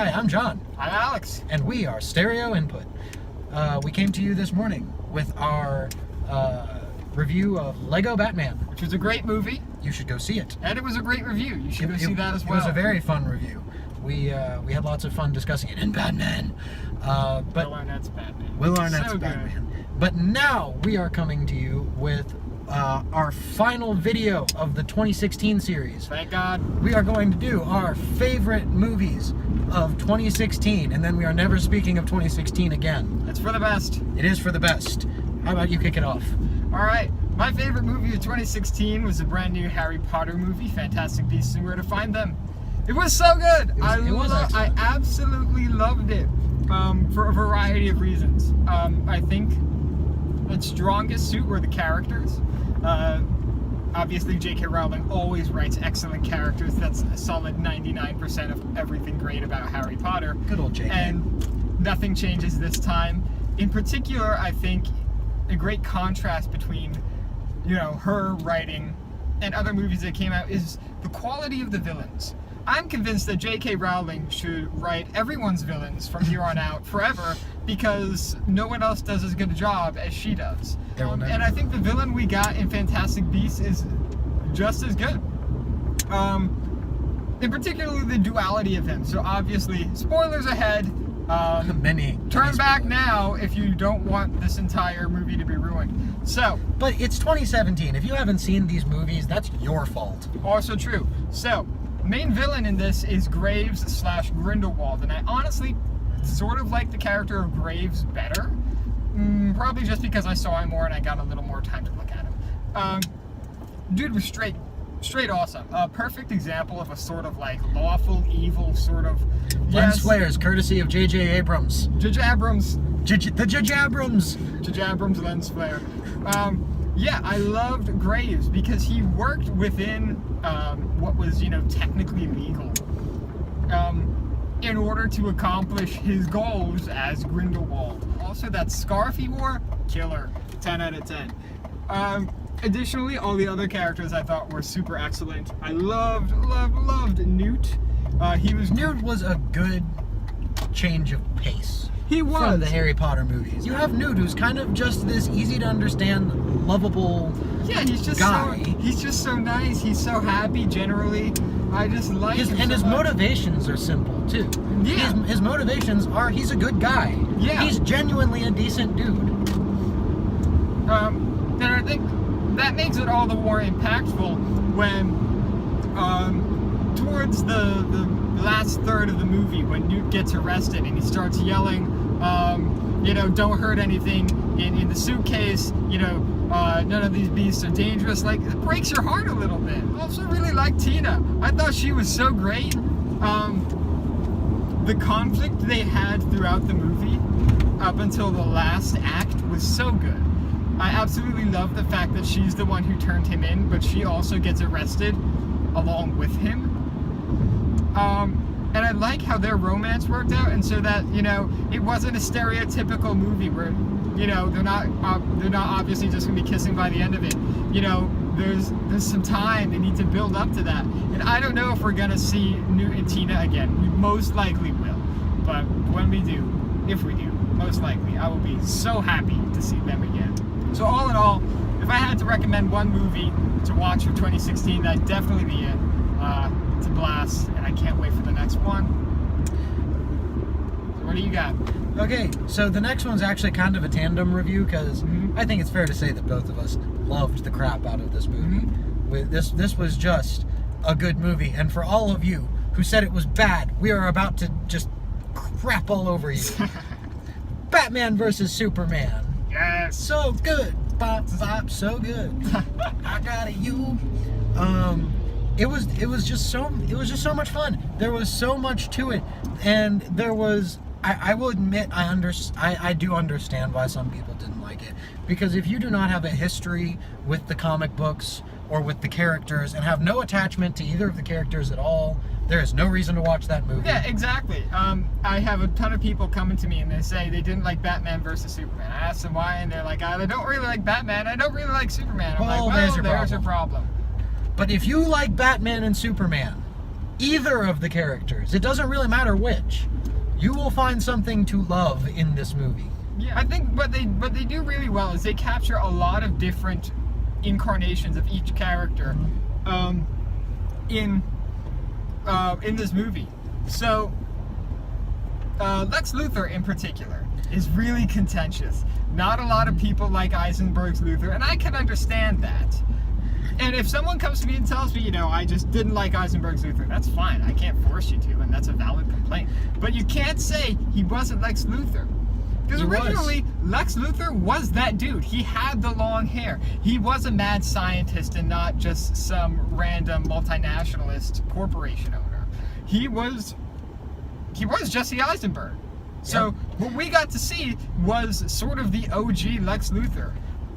Hi, I'm John. I'm Alex. And we are Stereo Input. We came to you this morning with our review of Lego Batman. Which was a great movie. You should go see it. And it was a great review. You should go see that as well. It was a very fun review. We had lots of fun discussing it in Batman. But Will Arnett's Batman. Will Arnett's So Batman. But now we are coming to you with our final video of the 2016 series. Thank God. We are going to do our favorite movies of 2016, and then we are never speaking of 2016 again. It's for the best. It is for the best. How about you kick it off? All right. My favorite movie of 2016 was the brand new Harry Potter movie, Fantastic Beasts and Where to Find Them. It was so good. I absolutely loved it for a variety of reasons. I think its strongest suit were the characters. Obviously, J.K. Rowling always writes excellent characters. That's a solid 99% of everything great about Harry Potter. Good old J.K. And nothing changes this time. In particular, I think a great contrast between, her writing and other movies that came out is the quality of the villains. I'm convinced that J.K. Rowling should write everyone's villains from here on out forever because no one else does as good a job as she does. And I think the villain we got in Fantastic Beasts is just as good. In particular, the duality of him. So obviously, spoilers ahead. Turn back now if you don't want this entire movie to be ruined. But it's 2017. If you haven't seen these movies, that's your fault. Also true. So, main villain in this is Graves / Grindelwald, and I honestly sort of like the character of Graves better. Probably just because I saw him more and I got a little more time to look at him. Dude was straight awesome. A perfect example of a sort of like lawful evil sort of Lens flares, courtesy of J.J. Abrams. J.J. Abrams. The J.J. Abrams. J.J. Abrams lens flare. Yeah, I loved Graves because he worked within what was, technically legal in order to accomplish his goals as Grindelwald. Also, that scarf he wore, killer. 10 out of 10. Additionally, all the other characters I thought were super excellent. I loved Newt. Newt was a good change of pace. He was. From the Harry Potter movies. You have Newt, who's kind of just this easy to understand, lovable guy. He's just so nice. He's so happy generally. I just like him And so his much. motivations are simple, too. Yeah. His motivations are, he's a good guy. Yeah. He's genuinely a decent dude. And I think that makes it all the more impactful when, towards the last third of the movie, when Newt gets arrested and he starts yelling, don't hurt anything in the suitcase, none of these beasts are dangerous. Like, it breaks your heart a little bit. I also really liked Tina. I thought she was so great. The conflict they had throughout the movie up until the last act was so good. I absolutely love the fact that she's the one who turned him in, but she also gets arrested along with him. And I like how their romance worked out, and so that, it wasn't a stereotypical movie where, they're not obviously just gonna be kissing by the end of it. There's some time they need to build up to that. And I don't know if we're gonna see Newt and Tina again. We most likely will. But when we do, if we do, most likely, I will be so happy to see them again. So all in all, if I had to recommend one movie to watch for 2016, that'd definitely be it. It's a blast, and I can't wait for the next one. So what do you got? Okay, so the next one's actually kind of a tandem review, because I think it's fair to say that both of us loved the crap out of this movie. This was just a good movie, and for all of you who said it was bad, we are about to just crap all over you. Batman versus Superman. Yes. So good. Bop, bop, so good. I got you. It was just so much fun. There was so much to it, and there was. I will admit I do understand why some people didn't like it, because if you do not have a history with the comic books or with the characters and have no attachment to either of the characters at all, there is no reason to watch that movie. Yeah, exactly. I have a ton of people coming to me and they say they didn't like Batman versus Superman. I asked them why, and they're like, I don't really like Batman, I don't really like Superman. I'm like, well, there's your problem. But if you like Batman and Superman, either of the characters. It doesn't really matter which. You will find something to love in this movie. Yeah, I think what they do really well is they capture a lot of different incarnations of each character in this movie. So Lex Luthor in particular is really contentious. Not a lot of people like Eisenberg's Luthor, and I can understand that. And if someone comes to me and tells me, you know, I just didn't like Eisenberg's Luthor, that's fine. I can't force you to, and that's a valid complaint. But you can't say he wasn't Lex Luthor. Because originally, Lex Luthor was that dude. He had the long hair. He was a mad scientist and not just some random multinationalist corporation owner. He was Jesse Eisenberg. So what we got to see was sort of the OG Lex Luthor,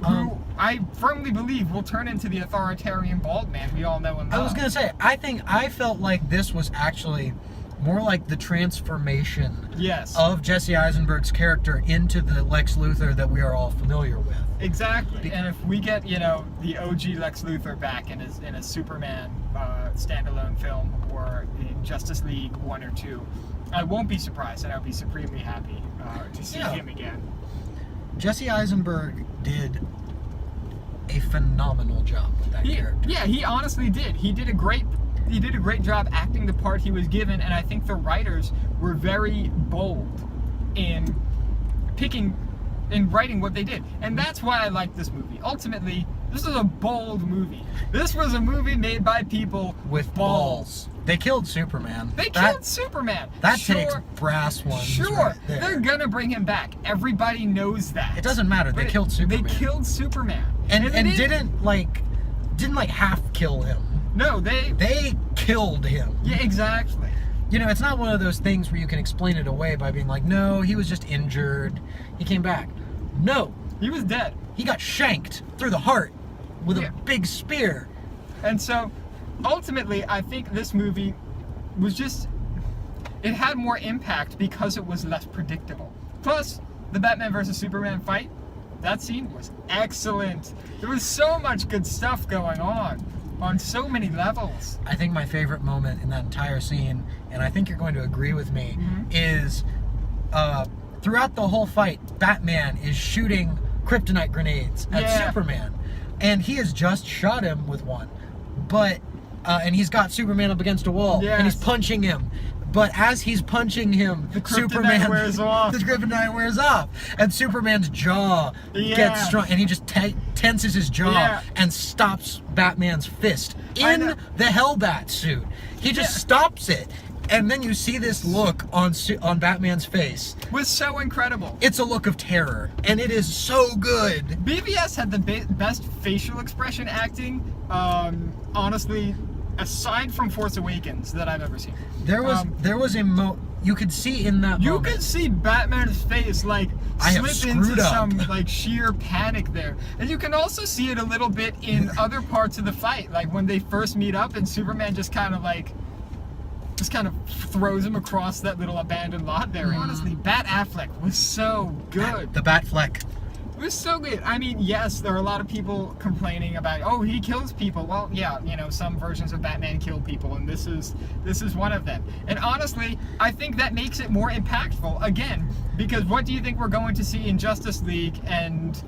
who I firmly believe will turn into the authoritarian bald man we all know and love. I was going to say, I felt like this was actually more like the transformation of Jesse Eisenberg's character into the Lex Luthor that we are all familiar with. Exactly. And if we get, you know, the OG Lex Luthor back in a Superman standalone film or in Justice League 1 or 2, I won't be surprised, and I'll be supremely happy to see him again. Jesse Eisenberg did a phenomenal job with that character. Yeah, he honestly did. He did a great job acting the part he was given, and I think the writers were very bold in writing what they did. And that's why I like this movie. Ultimately, this is a bold movie. This was a movie made by people with balls. They killed Superman. Killed Superman. That takes brass ones. Sure, right there. They're gonna bring him back. Everybody knows that. It doesn't matter. They killed Superman. They killed Superman, and didn't half kill him. No, they killed him. Yeah, exactly. You know, it's not one of those things where you can explain it away by being like, no, he was just injured. He came back. No. He was dead. He got shanked through the heart with a big spear. And so, ultimately, I think this movie was just... It had more impact because it was less predictable. Plus, the Batman vs. Superman fight, that scene was excellent. There was so much good stuff going on so many levels. I think my favorite moment in that entire scene, and I think you're going to agree with me, is throughout the whole fight, Batman is shooting kryptonite grenades at Superman. And he has just shot him with one. But, and he's got Superman up against a wall, and he's punching him. But as he's punching him, the kryptonite wears off. And Superman's jaw gets strong, and he just tenses his jaw and stops Batman's fist in the Hellbat suit. He just stops it. And then you see this look on Batman's face. Was so incredible. It's a look of terror, and it is so good. BVS had the best facial expression acting, honestly, aside from Force Awakens, that I've ever seen. There was you could see in that moment. You could see Batman's face slip into some sheer panic there. And you can also see it a little bit in other parts of the fight, like when they first meet up and Superman just kind of throws him across that little abandoned lot there. Honestly, Bat Affleck was so good. The Batfleck. It was so good. I mean, yes, there are a lot of people complaining about, oh, he kills people. Well, yeah, you know, some versions of Batman kill people, and this is one of them. And honestly, I think that makes it more impactful, again, because what do you think we're going to see in Justice League and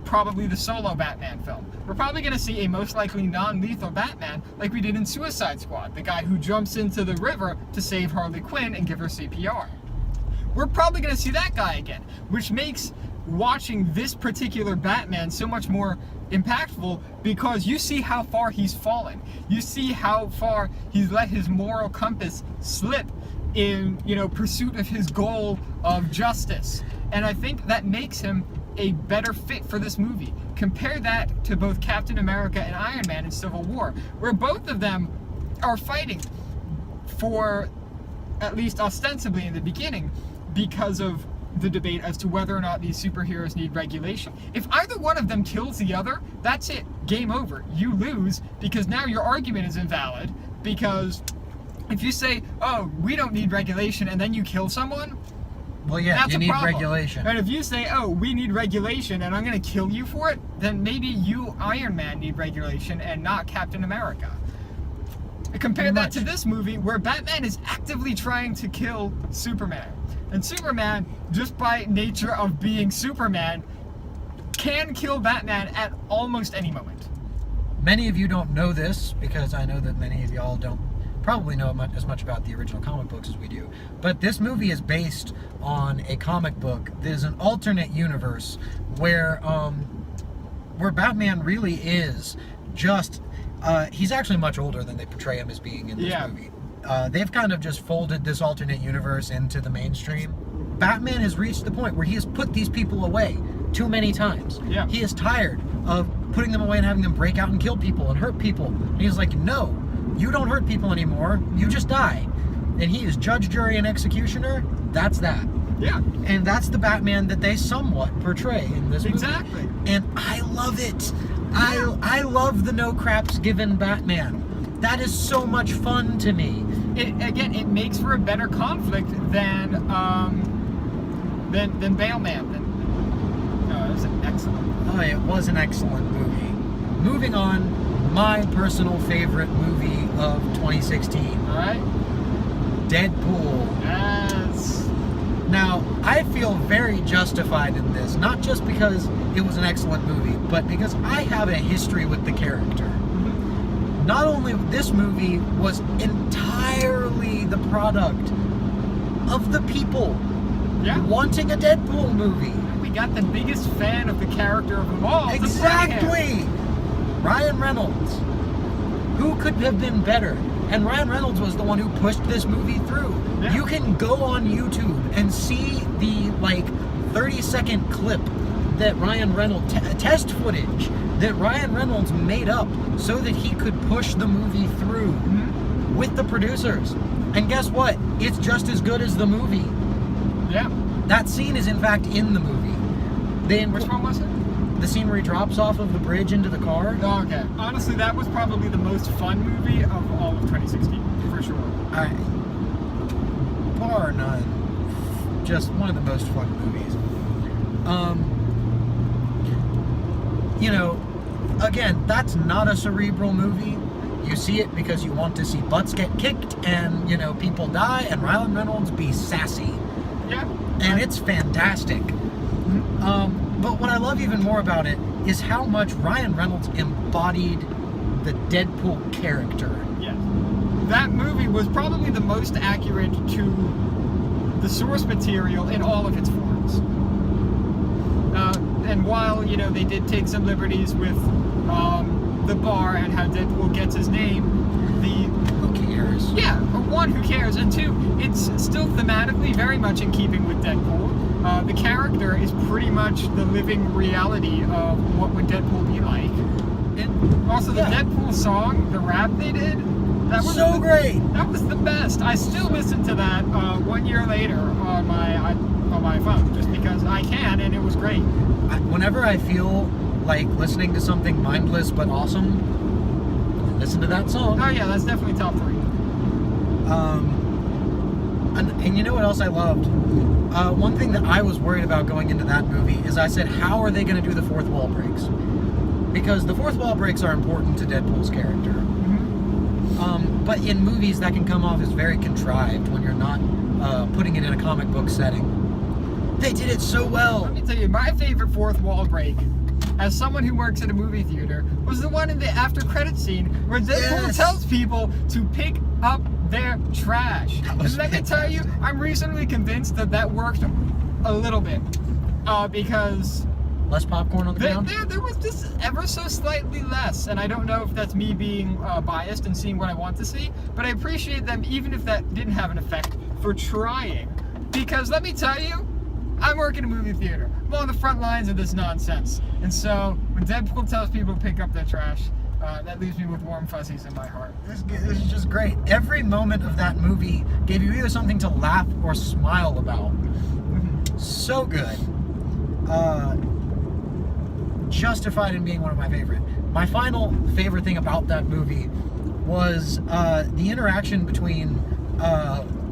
probably the solo Batman film? We're probably going to see a most likely non-lethal Batman like we did in Suicide Squad, the guy who jumps into the river to save Harley Quinn and give her CPR. We're probably going to see that guy again, which makes watching this particular Batman so much more impactful because you see how far he's fallen. You see how far he's let his moral compass slip in, you know, pursuit of his goal of justice. And I think that makes him a better fit for this movie. Compare that to both Captain America and Iron Man in Civil War, where both of them are fighting for, at least ostensibly in the beginning, because of the debate as to whether or not these superheroes need regulation. If either one of them kills the other, that's it. Game over. You lose because now your argument is invalid, because if you say, oh, we don't need regulation, and then you kill someone, well, yeah, that's you need problem. regulation. And if you say, oh, we need regulation, and I'm going to kill you for it, then maybe you, Iron Man, need regulation and not Captain America. Compare that to much. this movie where Batman is actively trying to kill Superman. And Superman, just by nature of being Superman, can kill Batman at almost any moment. Many of you don't know this because I know that many of y'all don't probably know as much about the original comic books as we do. But this movie is based on a comic book. There's an alternate universe where Batman really is just he's actually much older than they portray him as being in this movie. They've kind of just folded this alternate universe into the mainstream. Batman has reached the point where he has put these people away too many times. Yeah. He is tired of putting them away and having them break out and kill people and hurt people. And he's like, no, you don't hurt people anymore. You just die. And he is judge, jury, and executioner. That's that. Yeah. And that's the Batman that they somewhat portray in this movie. Exactly. And I love it. I love the no craps given Batman. That is so much fun to me. It makes for a better conflict than Bailman. It was an excellent. Oh, it was an excellent movie. Moving on, my personal favorite movie of 2016. All right. Deadpool. Yes. Now, I feel very justified in this, not just because it was an excellent movie, but because I have a history with the character. Not only this movie was entirely the product of the people wanting a Deadpool movie. We got the biggest fan of the character of them all. Exactly! Ryan Reynolds. Who could have been better? And Ryan Reynolds was the one who pushed this movie through. Yeah. You can go on YouTube and see the 30-second clip that Ryan Reynolds, test footage that Ryan Reynolds made up so that he could push the movie through with the producers. And guess what? It's just as good as the movie. Yeah. That scene is in fact in the movie. Which one was it? The scene where he drops off of the bridge into the car. Oh, okay. Honestly, that was probably the most fun movie of all of 2016, for sure. Bar none. Just one of the most fun movies. Again, that's not a cerebral movie. You see it because you want to see butts get kicked and, people die and Ryan Reynolds be sassy. Yeah. And it's fantastic. But what I love even more about it is how much Ryan Reynolds embodied the Deadpool character. Yes. That movie was probably the most accurate to the source material in all of its forms. And while, they did take some liberties with the bar and how Deadpool gets his name, who cares? Yeah, one, who cares? And two, it's still thematically very much in keeping with Deadpool. The character is pretty much the living reality of what would Deadpool be like. And also the Deadpool song, the rap they did, that was so great. That was the best. I still listen to that 1 year later on my phone, just because I can, and it was great. Whenever I feel like listening to something mindless but awesome, listen to that song. Oh yeah, that's definitely top 3. And you know what else I loved? One thing that I was worried about going into that movie is I said, how are they going to do the fourth wall breaks? Because the fourth wall breaks are important to Deadpool's character. But in movies, that can come off as very contrived when you're not putting it in a comic book setting. They did it so well. Let me tell you, my favorite fourth wall break, as someone who works at a movie theater, was the one in the after credit scene where Deadpool tells people to pick up their trash. And let me tell you, I'm reasonably convinced that worked a little bit. Because less popcorn on the ground? There was just ever so slightly less, and I don't know if that's me being biased and seeing what I want to see, but I appreciate them even if that didn't have an effect for trying. Because let me tell you, I work in a movie theater. I'm on the front lines of this nonsense. And so when Deadpool tells people to pick up their trash, that leaves me with warm fuzzies in my heart. This is just great. Every moment of that movie gave you either something to laugh or smile about. So good. Justified in being one of my favorite. My final favorite thing about that movie was the interaction between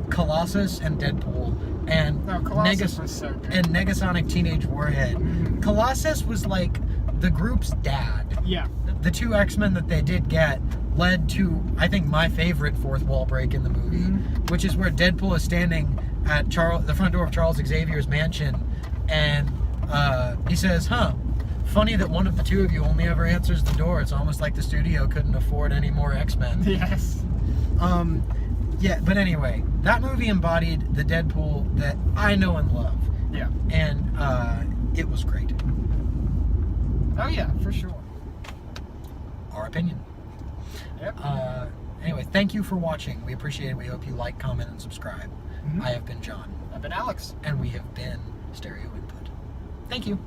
Colossus and Deadpool and Colossus was so good. And Negasonic Teenage Warhead. Colossus was like the group's dad. Yeah. The two X-Men that they did get led to, I think, my favorite fourth wall break in the movie, which is where Deadpool is standing at the front door of Charles Xavier's mansion, and he says, funny that one of the two of you only ever answers the door. It's almost like the studio couldn't afford any more X-Men. Yes. Yeah, but anyway, that movie embodied the Deadpool that I know and love. Yeah. And it was great. Oh yeah, for sure. Our opinion. Yep. Anyway, thank you for watching. We appreciate it. We hope you like, comment, and subscribe. I have been John. I've been Alex. And we have been Stereo Input. Thank you.